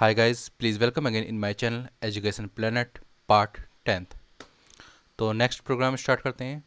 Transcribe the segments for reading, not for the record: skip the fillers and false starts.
Hi guys, please welcome again in my channel Education Planet part 10th। तो next programme start करते हैं।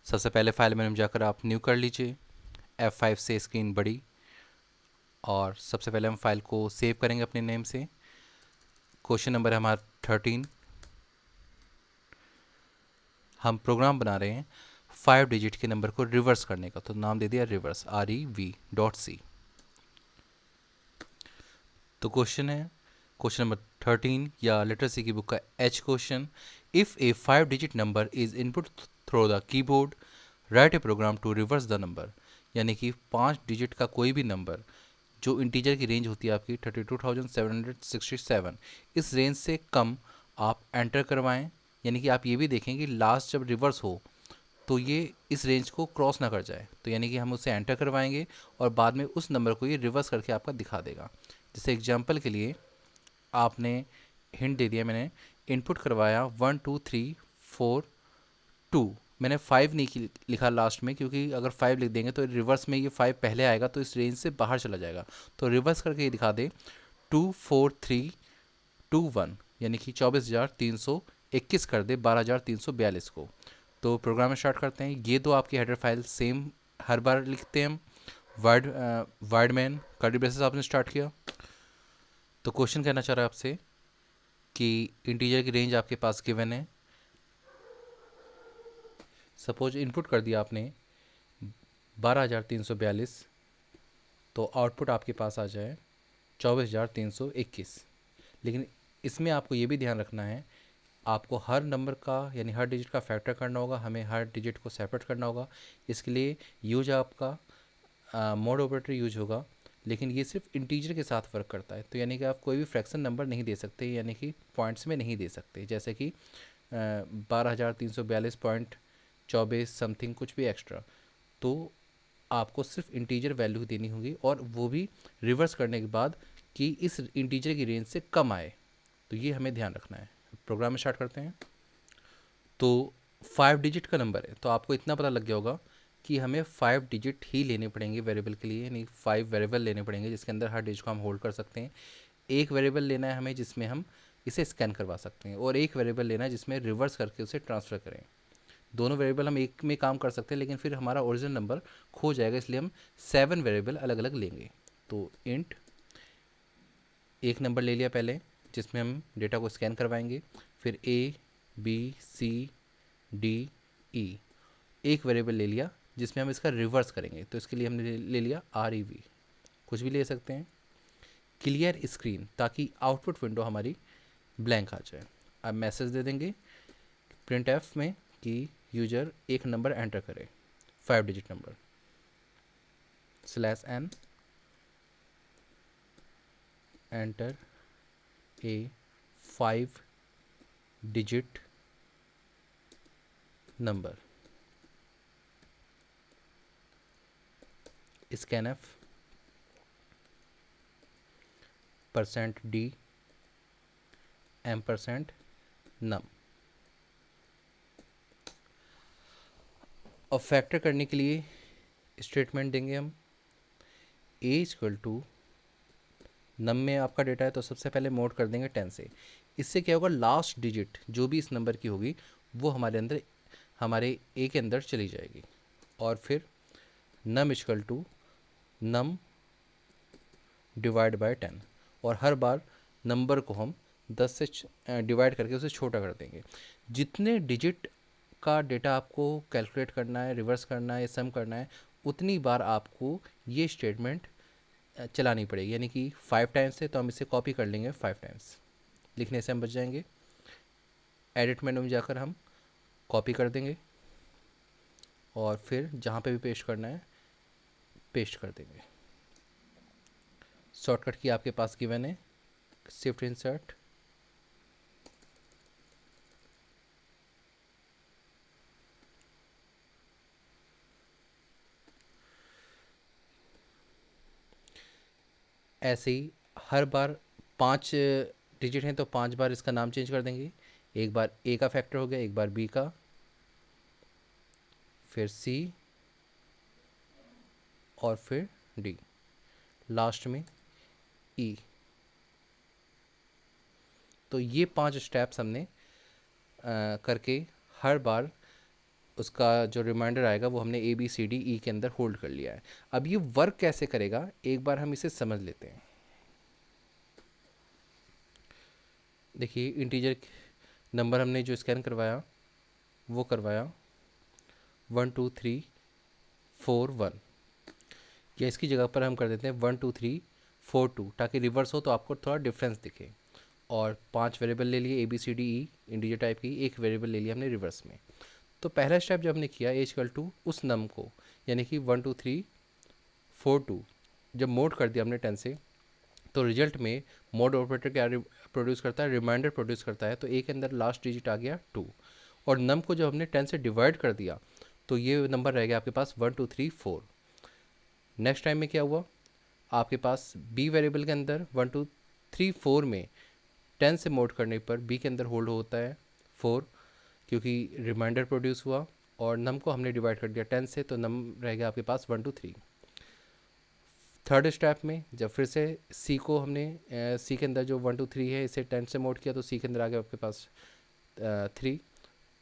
सबसे पहले फाइल मेनू में जाकर आप न्यू कर लीजिए। F5 से स्क्रीन बड़ी और सबसे पहले हम फाइल को सेव करेंगे अपने नेम से। क्वेश्चन नंबर है हमारा 13। हम प्रोग्राम बना रहे हैं 5 डिजिट के नंबर को रिवर्स करने का, तो नाम दे दिया रिवर्स REV.C। तो क्वेश्चन नंबर 13 या लेटर सी की बुक का H question. If a 5 digit number is input through the keyboard write a program to reverse the number. यानी कि 5 डिजिट का कोई भी नंबर जो इंटीजर की रेंज होती है आपकी 32,767, इस रेंज से कम आप एंटर करवाएं। यानी कि आप ये भी देखें कि लास्ट जब रिवर्स हो तो ये इस रेंज को क्रॉस ना कर जाए, तो यानी कि हम उसे एंटर करवाएंगे और बाद में उस नंबर को ये रिवर्स करके आपका दिखा देगा। जैसे एग्जांपल के लिए आपने हिंट दे दिया, मैंने इनपुट करवाया 1 2 3 4 2। मैंने 5 नहीं लिखा लास्ट में, क्योंकि अगर 5 लिख देंगे तो रिवर्स में ये 5 पहले आएगा तो इस रेंज से बाहर चला जाएगा। तो रिवर्स करके ये दिखा दे 2 4 3 2 1, यानी कि 24,321 कर दे 12,342 को। तो प्रोग्राम स्टार्ट करते हैं। ये दो आपकी हेडर फाइल सेम हर बार लिखते हैं हम। Word word man curly braces आपने स्टार्ट किया। तो क्वेश्चन कहना चाह रहा है आपसे कि इंटीजर की रेंज आपके पास गिवन है। सपोज इनपुट कर दिया आपने 12,342, तो आउटपुट आपके पास आ जाए 24,321। लेकिन इसमें आपको ये भी ध्यान रखना है, आपको हर नंबर का यानी हर डिजिट का फैक्टर करना होगा, हमें हर डिजिट को सेपरेट करना होगा। इसके लिए यूज आपका मोड ऑपरेटर यूज होगा, लेकिन ये सिर्फ इंटीजर के साथ वर्क करता है। तो यानी कि आप कोई भी फ्रैक्शन नंबर नहीं दे सकते, यानी कि पॉइंट्स में नहीं दे सकते। जैसे कि 12,342.24 समथिंग कुछ भी एक्स्ट्रा, तो आपको सिर्फ इंटीजर वैल्यू देनी होगी, और वो भी रिवर्स करने के बाद कि इस इंटीजर की रेंज से कम आए। तो ये हमें ध्यान रखना है। प्रोग्राम स्टार्ट करते हैं। तो 5 डिजिट का नंबर है, तो आपको इतना पता लग गया होगा कि हमें 5 डिजिट ही लेने पड़ेंगे वेरिएबल के लिए, यानी 5 वेरिएबल लेने पड़ेंगे जिसके अंदर हर डिजिट को हम होल्ड कर सकते हैं। एक वेरिएबल लेना है हमें जिसमें हम इसे स्कैन करवा सकते हैं, और एक वेरिएबल लेना है जिसमें रिवर्स करके उसे ट्रांसफ़र करें। दोनों वेरिएबल हम एक में काम कर सकते हैं, लेकिन फिर हमारा ओरिजिनल नंबर खो जाएगा, इसलिए हम 7 वेरिएबल अलग अलग लेंगे। तो इंट एक नंबर ले लिया पहले, जिसमें हम डेटा को स्कैन करवाएंगे। फिर A B C D E एक वेरिएबल ले लिया जिसमें हम इसका रिवर्स करेंगे, तो इसके लिए हमने ले लिया REV। कुछ भी ले सकते हैं। क्लियर स्क्रीन, ताकि आउटपुट विंडो हमारी ब्लैंक आ जाए। अब मैसेज दे देंगे प्रिंट एफ में कि यूजर एक नंबर एंटर करे, 5 digit number /n enter a 5 digit number. Scanf %d %num। अब फैक्टर करने के लिए स्टेटमेंट देंगे हम A नम में आपका डेटा है, तो सबसे पहले मोड कर देंगे 10 से। इससे क्या होगा, लास्ट डिजिट जो भी इस नंबर की होगी वो हमारे ए के अंदर चली जाएगी। और फिर नम डिवाइड बाय 10, और हर बार नंबर को हम 10 से डिवाइड करके उसे छोटा कर देंगे। जितने डिजिट का डेटा आपको कैलकुलेट करना है, रिवर्स करना है, सम करना है, उतनी बार आपको ये स्टेटमेंट चलानी पड़ेगी। यानी कि 5 टाइम्स है तो हम इसे कॉपी कर लेंगे 5 टाइम्स, लिखने से हम बच जाएंगे। एडिट मेनू में जाकर हम कॉपी कर देंगे, और फिर जहाँ पे भी पेस्ट करना है पेस्ट कर देंगे। शॉर्टकट की आपके पास गिवन है, शिफ्ट इंसर्ट, ऐसे ही हर बार 5 डिजिट हैं तो 5 बार इसका नाम चेंज कर देंगे। एक बार ए का फैक्टर हो गया, एक बार बी का, फिर सी, और फिर डी, लास्ट में ई। तो ये 5 स्टेप्स हमने करके हर बार उसका जो रिमाइंडर आएगा वो हमने ABCDE के अंदर होल्ड कर लिया है। अब ये वर्क कैसे करेगा एक बार हम इसे समझ लेते हैं। देखिए इंटीजर नंबर हमने जो स्कैन करवाया वो करवाया 12341, या इसकी जगह पर हम कर देते हैं 12342 ताकि रिवर्स हो तो आपको थोड़ा डिफरेंस दिखे। और 5 वेरिएबल ले लिए ABCDE इंटीजर टाइप की, एक वेरिएबल ले लिया हमने रिवर्स में। तो पहला स्टेप जब हमने किया A उस नम को यानी कि 12342 जब मोड कर दिया हमने 10 से, तो रिजल्ट में मोड ऑपरेटर क्या प्रोड्यूस करता है, रिमाइंडर प्रोड्यूस करता है। तो ए के अंदर लास्ट डिजिट आ गया 2, और नम को जब हमने 10 से डिवाइड कर दिया तो ये नंबर रह गया आपके पास 1234। नेक्स्ट टाइम में क्या हुआ, आपके पास बी वेरिएबल के अंदर 1234 में 10 से मोड करने पर बी के अंदर होल्ड होता है 4, क्योंकि रिमाइंडर प्रोड्यूस हुआ, और नम को हमने डिवाइड कर दिया 10 से, तो नम रह गया आपके पास 123। थर्ड स्टेप में जब फिर से सी को हमने सी के अंदर जो 123 है इसे 10 से मोड किया तो सी के अंदर आ गया आपके पास 3,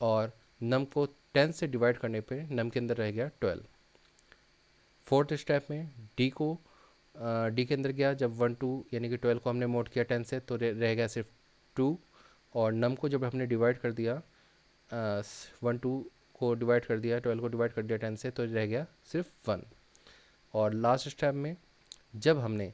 और नम को 10 से डिवाइड करने पे नम के अंदर रह गया 12। फोर्थ स्टेप में डी को डी के अंदर गया जब 12 यानी कि 12 को हमने मोड किया 10 से, तो रह गया सिर्फ 2, और नम को जब हमने डिवाइड कर दिया 12 को डिवाइड कर दिया 12 को डिवाइड कर दिया 10 से, तो रह गया सिर्फ 1। और लास्ट स्टेप में जब हमने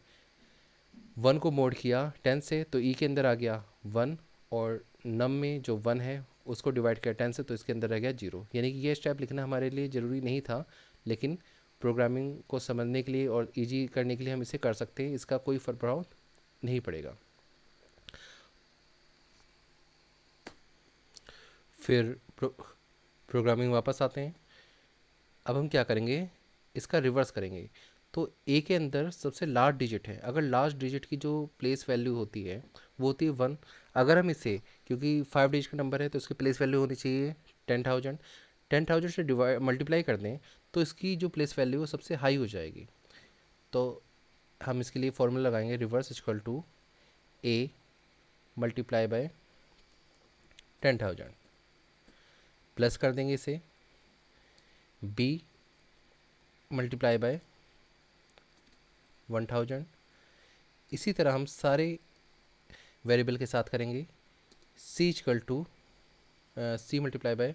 1 को मोड किया 10 से तो ई के अंदर आ गया 1, और नम में जो 1 है उसको डिवाइड किया 10 से, तो इसके अंदर रह गया 0। यानी कि ये स्टेप लिखना हमारे लिए ज़रूरी नहीं था, लेकिन प्रोग्रामिंग को समझने के लिए और इजी करने के लिए हम इसे कर सकते हैं, इसका कोई प्रभाव नहीं पड़ेगा। फिर प्रोग्रामिंग वापस आते हैं। अब हम क्या करेंगे, इसका रिवर्स करेंगे। तो ए के अंदर सबसे लास्ट डिजिट है, अगर लास्ट डिजिट की जो प्लेस वैल्यू होती है वो होती है 1। अगर हम इसे, क्योंकि 5 डिजिट का नंबर है तो इसकी प्लेस वैल्यू होनी चाहिए 10,000, 10,000 से डिवाइड मल्टीप्लाई कर दें तो इसकी जो प्लेस वैल्यू वो सबसे हाई हो जाएगी। तो हम इसके लिए फॉर्मूला लगाएंगे reverse equal to A multiply by 10,000, plus कर देंगे इसे बी मल्टीप्लाई बाय 1000। इसी तरह हम सारे वेरिएबल के साथ करेंगे। C equal to C multiply by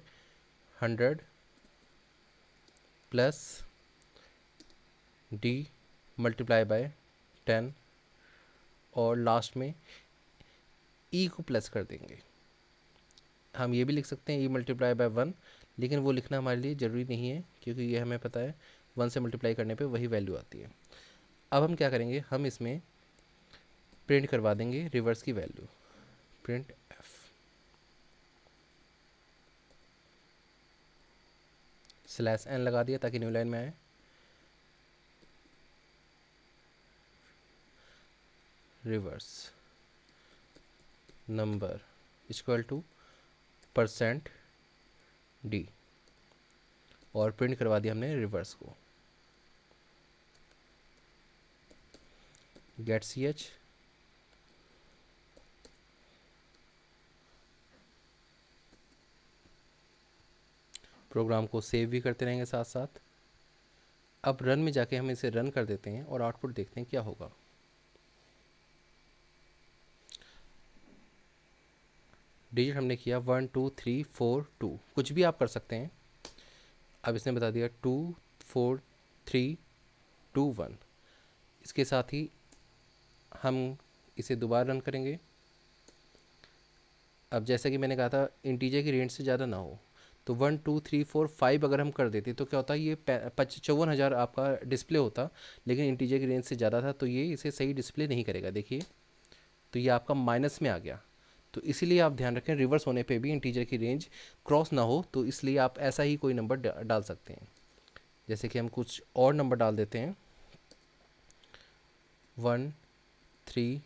100 plus D multiply by 10, और लास्ट में ई को प्लस कर देंगे। हम ये भी लिख सकते हैं ई मल्टीप्लाई बाय 1, लेकिन वो लिखना हमारे लिए ज़रूरी नहीं है क्योंकि ये हमें पता है 1 से मल्टीप्लाई करने पे वही वैल्यू आती है। अब हम क्या करेंगे, हम इसमें प्रिंट करवा देंगे रिवर्स की value, print F slash N लगा दिया ताकि न्यू लाइन में आए। Reverse number equal to percent D, और प्रिंट करवा दिया हमने रिवर्स को। गेट सी एच प्रोग्राम को सेव भी करते रहेंगे साथ साथ। अब रन में जाके हम इसे रन कर देते हैं और आउटपुट देखते हैं क्या होगा। डिजिट हमने किया 1 2 3 4 2, कुछ भी आप कर सकते हैं। अब इसने बता दिया 2 4 3 2 1। इसके साथ ही हम इसे दोबारा रन करेंगे। अब जैसा कि मैंने कहा था इंटीजर की रेंज से ज़्यादा ना हो, तो 1 2 3 4 5 अगर हम कर देते तो क्या होता है, ये 54,000 आपका डिस्प्ले होता, लेकिन इंटीजर की रेंज से ज़्यादा था तो ये इसे सही डिस्प्ले नहीं करेगा। देखिए तो ये आपका माइनस में आ गया। तो इसीलिए आप ध्यान रखें रिवर्स होने पे भी इंटीजर की रेंज क्रॉस ना हो, तो इसलिए आप ऐसा ही कोई नंबर डाल सकते हैं। जैसे कि हम कुछ और नंबर डाल देते हैं 1 3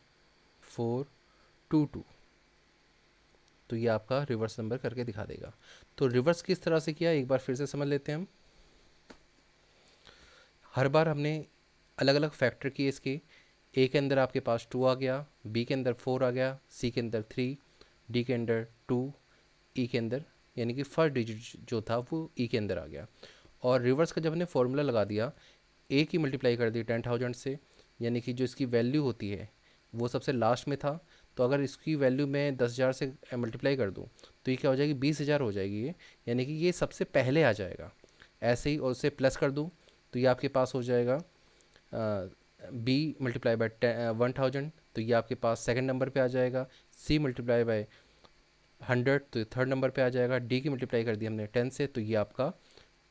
4 2 2, तो ये आपका रिवर्स नंबर करके दिखा देगा। तो रिवर्स किस तरह से किया एक बार फिर से समझ लेते हैं हम। हर बार हमने अलग अलग फैक्टर किए इसके। ए के अंदर आपके पास 2 आ गया, बी के अंदर 4 आ गया, सी के अंदर 3, डी के अंदर 2, ई के अंदर, यानी कि फर्स्ट डिजिट जो था वो ई के अंदर आ गया। और रिवर्स का जब हमने फॉर्मूला लगा दिया, ए की मल्टीप्लाई कर दी 10,000 से, यानी कि जो इसकी वैल्यू होती है वो सबसे लास्ट में था, तो अगर इसकी वैल्यू मैं 10,000 से मल्टीप्लाई कर दूँ तो ये क्या हो जाएगी, 20,000 हो जाएगी ये, यानी कि ये सबसे पहले आ जाएगा। ऐसे ही और उसे प्लस कर दूँ तो ये आपके पास हो जाएगा बी मल्टीप्लाई बाय 1,000, तो ये आपके पास सेकंड नंबर पे आ जाएगा। सी मल्टीप्लाई बाय 100 तो ये थर्ड नंबर पे आ जाएगा। डी की मल्टीप्लाई कर दी हमने 10 से, तो ये आपका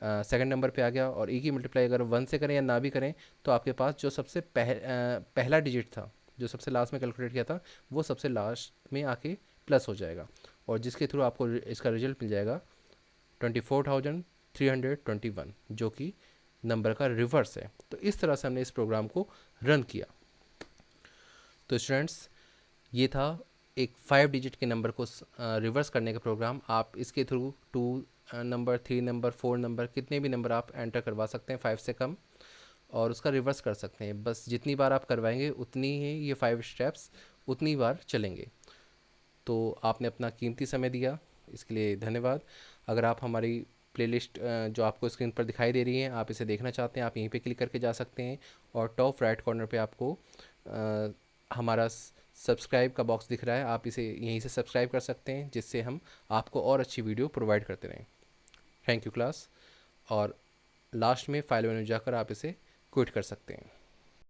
सेकंड नंबर पे आ गया। और ई की मल्टीप्लाई अगर 1 से करें या ना भी करें तो आपके पास जो सबसे पहला डिजिट था, जो सबसे लास्ट में कैलकुलेट किया था, वो सबसे लास्ट में आके प्लस हो जाएगा, और जिसके थ्रू आपको इसका रिजल्ट मिल जाएगा 24,321, जो कि नंबर का रिवर्स है। तो इस तरह से हमने इस प्रोग्राम को रन किया। तो स्टूडेंट्स, ये था एक 5 डिजिट के नंबर को रिवर्स करने का प्रोग्राम। आप इसके थ्रू 2 नंबर, 3 नंबर, 4 नंबर, कितने भी नंबर आप एंटर करवा सकते हैं 5 से कम, और उसका रिवर्स कर सकते हैं। बस जितनी बार आप करवाएंगे उतनी ही ये 5 स्टेप्स उतनी बार चलेंगे। तो आपने अपना कीमती समय दिया, इसके लिए धन्यवाद। अगर आप हमारी प्लेलिस्ट जो आपको स्क्रीन पर दिखाई दे रही है, आप इसे देखना चाहते हैं, आप यहीं पे क्लिक करके जा सकते हैं, और टॉप राइट कॉर्नर पे आपको हमारा सब्सक्राइब का बॉक्स दिख रहा है, आप इसे यहीं से सब्सक्राइब कर सकते हैं, जिससे हम आपको और अच्छी वीडियो प्रोवाइड करते रहें। Thank you class. और लास्ट में फाइल मेनू जाकर आप इसे क्विट कर सकते हैं।